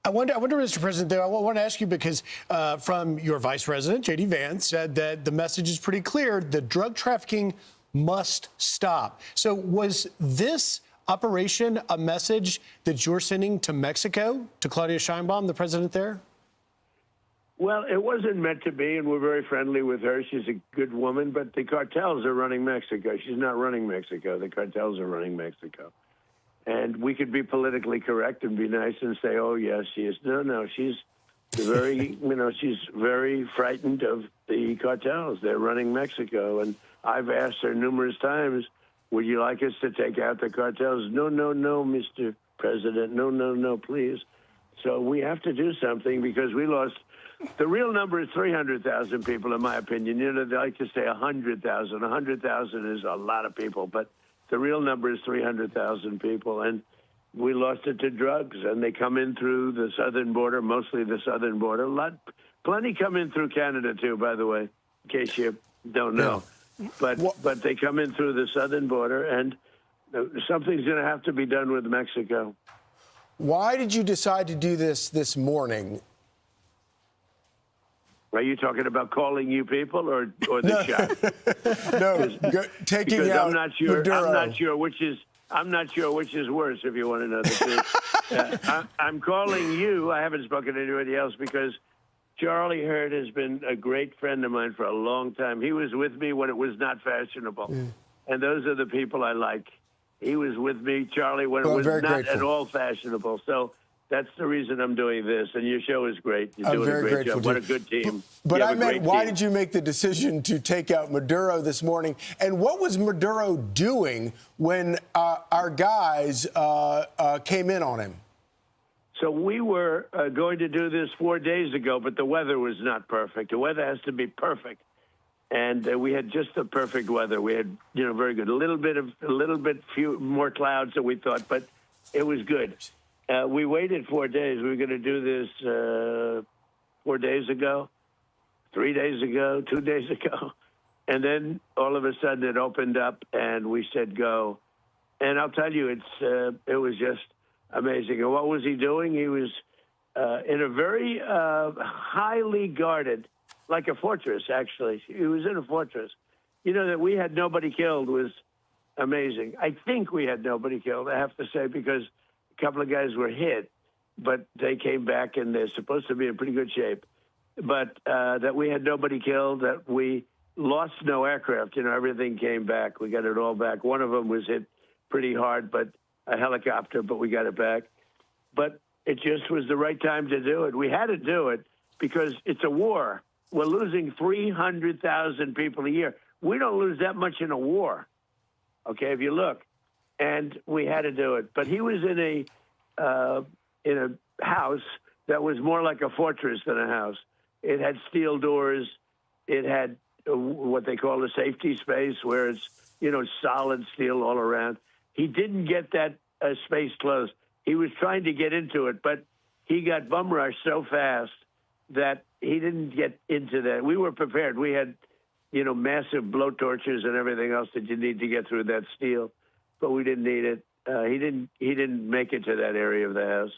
I wonder, Mr. President, though, I want to ask you because from your Vice President, J.D. Vance, said that the message is pretty clear. The drug trafficking must stop. So was this operation a message that you're sending to Mexico, to Claudia Sheinbaum, the president there? Well, it wasn't meant to be, and we're very friendly with her. She's a good woman, but the cartels are running Mexico. She's not running Mexico. The cartels are running Mexico. And we could be politically correct and be nice and say, oh, yes, she is. No, she's very, she's very frightened of the cartels. They're running Mexico. And I've asked her numerous times, would you like us to take out the cartels? No, Mr. President. No, please. So we have to do something because we lost. The real number is 300,000 people, in my opinion. They like to say 100,000. 100,000 is a lot of people, but the real number is 300,000 people, and we lost it to drugs, and they come in through the southern border, mostly the southern border. Plenty come in through Canada, too, by the way, in case you don't know. Yeah. But they come in through the southern border, and something's going to have to be done with Mexico. Why did you decide to do this morning? Are you talking about calling you people or the shot? No, taking out I'm not sure. Maduro. I'm not sure which is worse. If you want to know the truth, I'm calling you. I haven't spoken to anybody else because Charlie Hurd has been a great friend of mine for a long time. He was with me when it was not fashionable, and those are the people I like. He was with me, Charlie, when it was not at all fashionable. So. That's the reason I'm doing this, and your show is great. You're doing a great job. What a good team. But I meant, why did you make the decision to take out Maduro this morning? And what was Maduro doing when our guys came in on him? So we were going to do this 4 days ago, but the weather was not perfect. The weather has to be perfect. And we had just the perfect weather. We had, very good. A little bit few more clouds than we thought, but it was good. We waited 4 days. We were going to do this 4 days ago, 3 days ago, 2 days ago. And then all of a sudden it opened up and we said go. And I'll tell you, it was just amazing. And what was he doing? He was in a very highly guarded, like a fortress, actually. He was in a fortress. That we had nobody killed was amazing. I think we had nobody killed, I have to say, because a couple of guys were hit, but they came back and they're supposed to be in pretty good shape. But that we had nobody killed, that we lost no aircraft. Everything came back. We got it all back. One of them was hit pretty hard, but a helicopter, but we got it back. But it just was the right time to do it. We had to do it because it's a war. We're losing 300,000 people a year. We don't lose that much in a war, okay, if you look. And we had to do it. But he was in a house that was more like a fortress than a house. It had steel doors. It had what they call a safety space where it's, solid steel all around. He didn't get that space closed. He was trying to get into it, but he got bum rushed so fast that he didn't get into that. We were prepared. We had, massive blowtorches and everything else that you need to get through that steel. But we didn't need it. He didn't make it to that area of the house.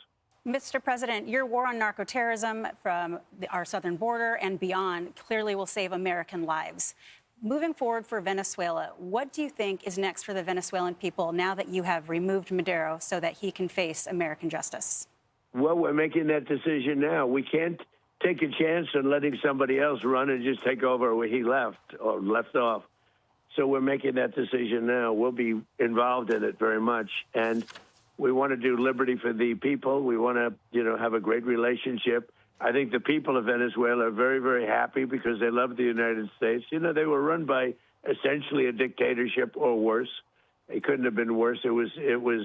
Mr. President, your war on narcoterrorism from our southern border and beyond clearly will save American lives. Moving forward for Venezuela, what do you think is next for the Venezuelan people now that you have removed Maduro so that he can face American justice? Well, we're making that decision now. We can't take a chance on letting somebody else run and just take over where he left or left off. So we're making that decision now. We'll be involved in it very much. And we want to do liberty for the people. We want to, have a great relationship. I think the people of Venezuela are very, very happy because they love the United States. They were run by essentially a dictatorship or worse. It couldn't have been worse. It was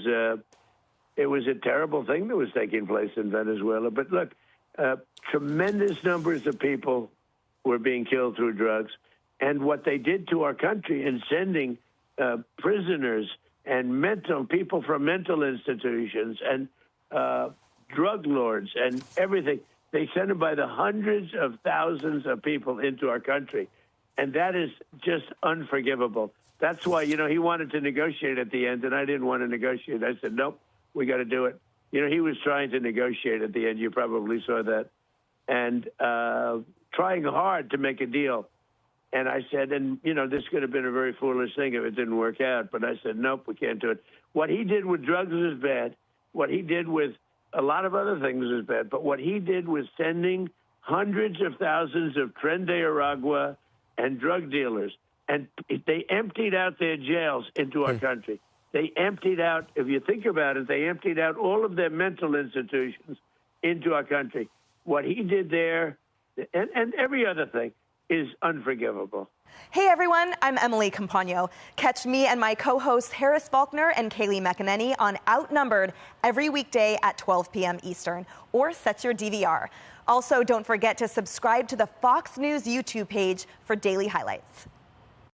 a terrible thing that was taking place in Venezuela. But look, tremendous numbers of people were being killed through drugs. And what they did to our country in sending prisoners and people from mental institutions and drug lords and everything, they sent them by the hundreds of thousands of people into our country. And that is just unforgivable. That's why, he wanted to negotiate at the end, and I didn't want to negotiate. I said, nope, we got to do it. You know, he was trying to negotiate at the end. You probably saw that. And trying hard to make a deal. And I said, and, you know, this could have been a very foolish thing if it didn't work out. But I said, nope, we can't do it. What he did with drugs is bad. What he did with a lot of other things is bad. But what he did was sending hundreds of thousands of Tren de Aragua and drug dealers. And they emptied out their jails into our country. They emptied out, if you think about it, they emptied out all of their mental institutions into our country. What he did there, and every other thing, is unforgivable. Hey everyone, I'm Emily Campagno. Catch me and my co-hosts Harris Faulkner and Kaylee McEnany on Outnumbered every weekday at 12 p.m. Eastern, or set your DVR. Also, don't forget to subscribe to the Fox News YouTube page for daily highlights.